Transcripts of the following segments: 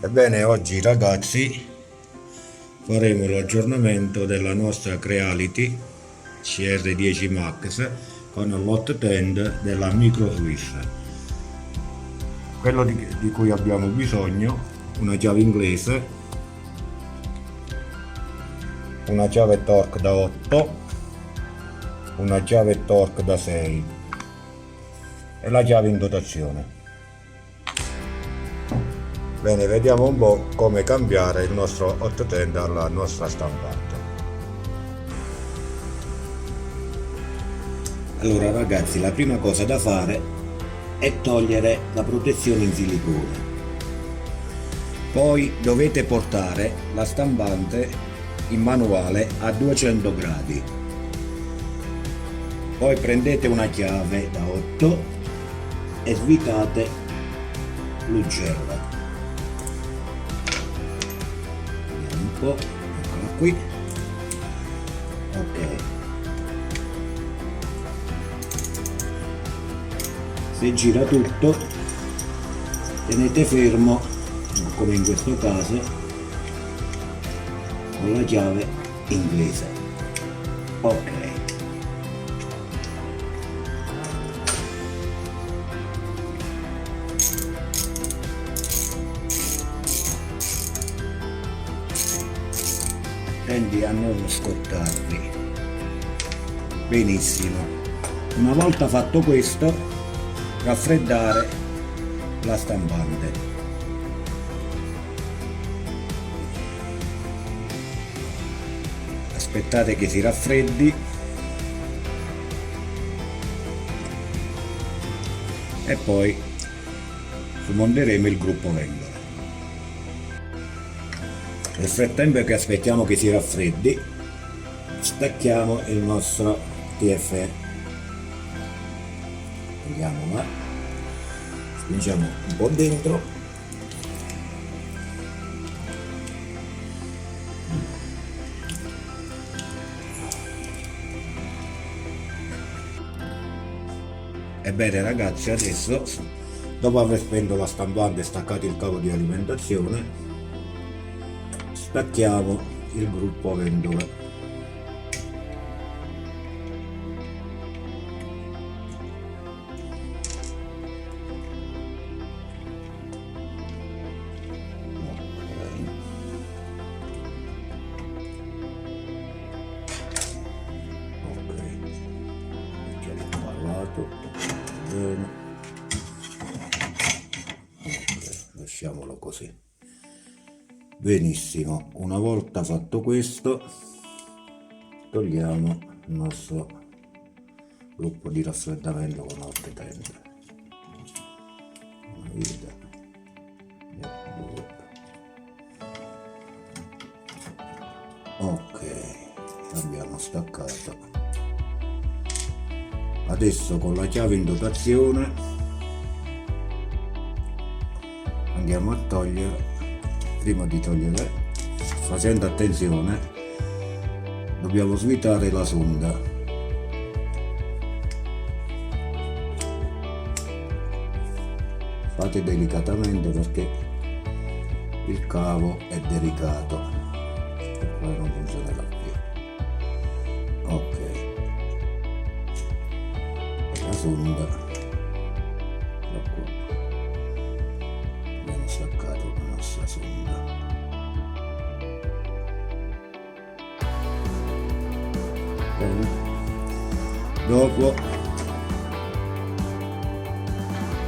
Ebbene, oggi ragazzi faremo l'aggiornamento della nostra Creality CR10 Max con l'hot end della Micro Swiss. Quello di cui abbiamo bisogno: una chiave inglese, una chiave torque da 8, una chiave torque da 6 e la chiave in dotazione. Bene, vediamo un po' come cambiare il nostro hot end alla nostra stampante. Allora ragazzi, la prima cosa da fare è togliere la protezione in silicone. Poi dovete portare la stampante in manuale a 200 gradi. Poi prendete una chiave da 8 e svitate l'ugella. Eccola qui. Ok, se gira tutto tenete fermo, come in questo caso, con la chiave inglese. Ok, tendi a non scottarvi. Benissimo. Una volta fatto questo, raffreddare la stampante. Aspettate che si raffreddi e poi smonteremo il gruppo vendole. Nel frattempo che aspettiamo che si raffreddi, stacchiamo il nostro TFE. Andiamo là, spingiamo un po' dentro, ebbene ragazzi, adesso dopo aver spento la stampante e staccato il cavo di alimentazione, stacchiamo il gruppo vendole. Bene. Lasciamolo così. Benissimo, una volta fatto questo, togliamo il nostro gruppo di raffreddamento con hot end. Una vita e due. Ok, abbiamo staccato. Adesso con la chiave in dotazione andiamo a togliere, prima di togliere, facendo attenzione, dobbiamo svitare la sonda. Fate delicatamente perché il cavo è delicato e poi non funzionerà più. Ok, la sonda, ecco, abbiamo staccato la nostra sonda. Bene. Dopo,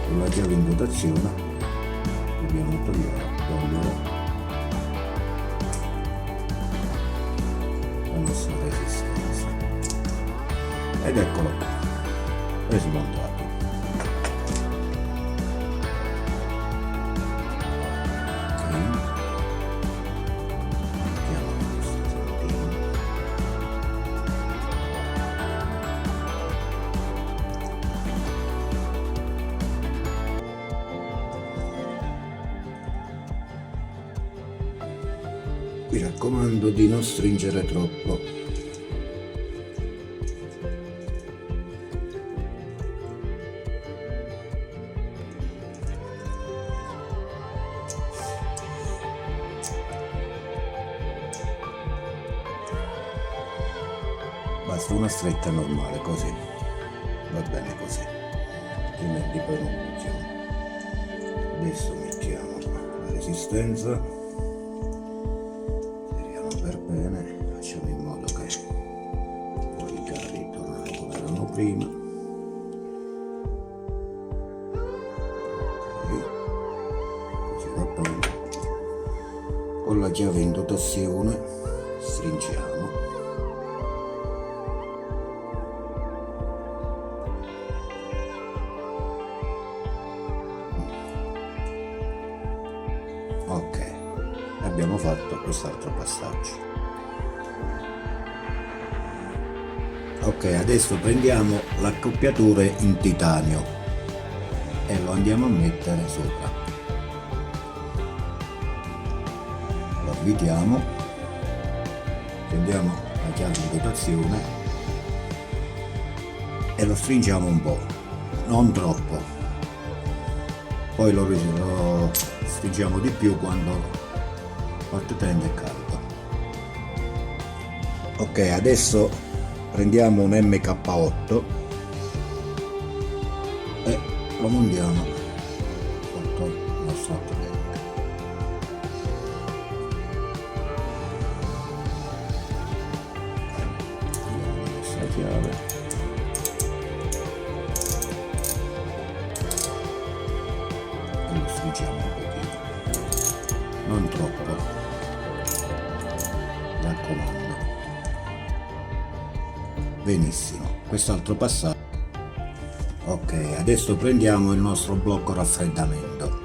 con la chiave in dotazione dobbiamo togliere la nostra resistenza ed eccolo qua, è smontato. Mi raccomando di non stringere troppo. basta una stretta normale, così va bene così, altrimenti poi non funziona. Adesso mettiamo la resistenza, tiriamo per bene, facciamo in modo che poi i cavi tornano come erano prima. Ok, così va bene. Con la chiave in dotazione stringiamo. Ok, abbiamo fatto quest'altro passaggio. Ok, adesso prendiamo l'accoppiatore in titanio e lo andiamo a mettere sopra. Lo avvitiamo, prendiamo la chiave di dotazione e lo stringiamo un po', non troppo, poi lo stringiamo di più quando parte tende è caldo. Ok, adesso prendiamo un MK8 e lo montiamo sotto il nostro attrezzo. Prendiamo la nostra chiave e lo stringiamo un pochino, non troppo, mi raccomando. Benissimo, quest'altro passaggio. Ok, adesso prendiamo il nostro blocco raffreddamento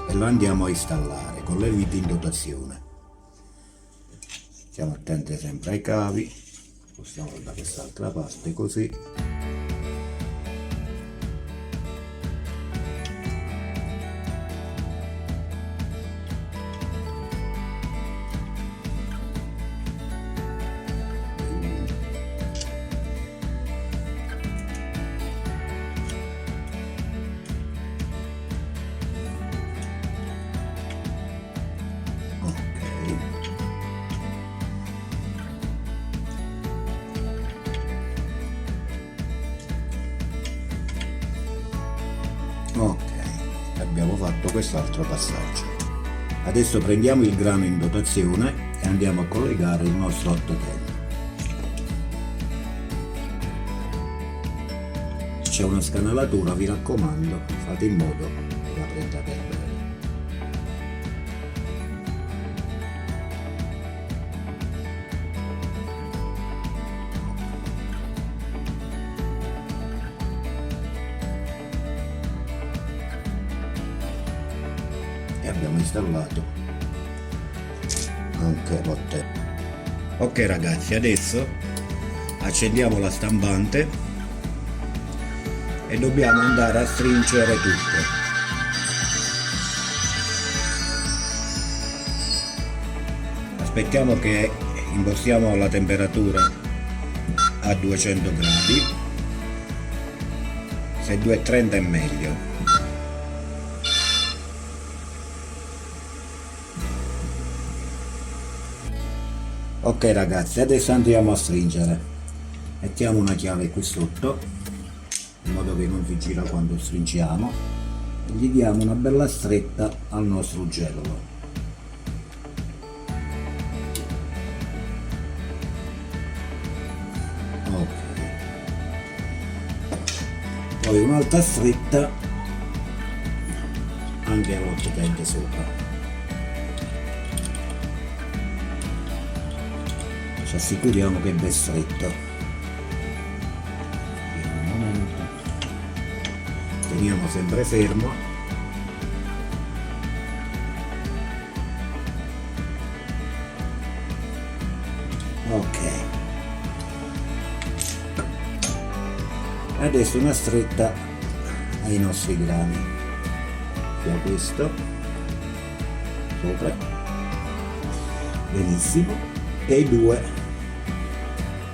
e lo andiamo a installare con le viti in dotazione. Stiamo attenti sempre ai cavi, spostiamo da quest'altra parte così. Ok, abbiamo fatto quest'altro passaggio. Adesso prendiamo il grano in dotazione e andiamo a collegare il nostro 810. C'è una scanalatura, vi raccomando, fate in modo che la prenda bene. E abbiamo installato anche l'otto. Ok ragazzi, adesso accendiamo la stampante e dobbiamo andare a stringere tutto. Aspettiamo che impostiamo la temperatura a 200 gradi, se 230 è meglio. Ok ragazzi, adesso andiamo a stringere. Mettiamo una chiave qui sotto in modo che non si gira quando stringiamo e gli diamo una bella stretta al nostro gelolo. Ok, poi un'altra stretta anche all'otto tende sopra. Ci assicuriamo che è ben stretto. Un momento, teniamo sempre fermo. Ok, adesso una stretta ai nostri grani, sia questo sopra, benissimo, e i due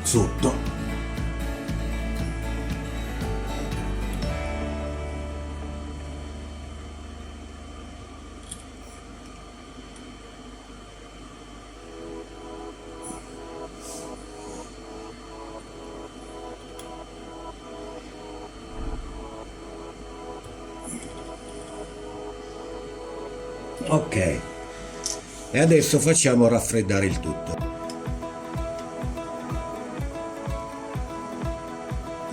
sotto. Ok, e adesso facciamo raffreddare il tutto.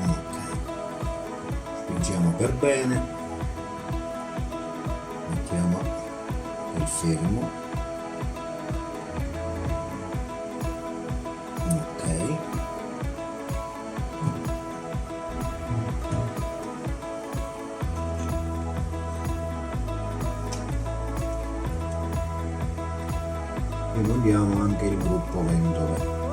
Ok, spingiamo per bene, mettiamo il fermo. Ok, rimuoviamo anche il gruppo ventole.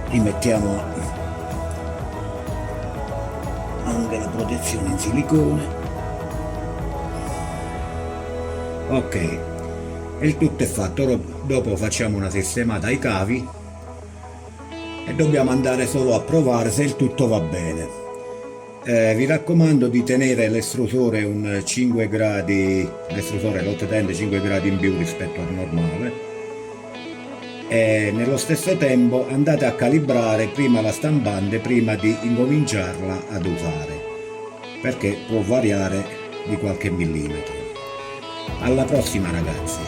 Rimettiamo anche la protezione in silicone. Ok, e il tutto è fatto. Dopo facciamo una sistemata ai cavi e dobbiamo andare solo a provare se il tutto va bene. Vi raccomando di tenere l'estrusore un 5 gradi, l'estrusore lo tende 5 gradi in più rispetto al normale, e nello stesso tempo andate a calibrare prima la stampante prima di incominciarla ad usare, perché può variare di qualche millimetro. Alla prossima ragazzi!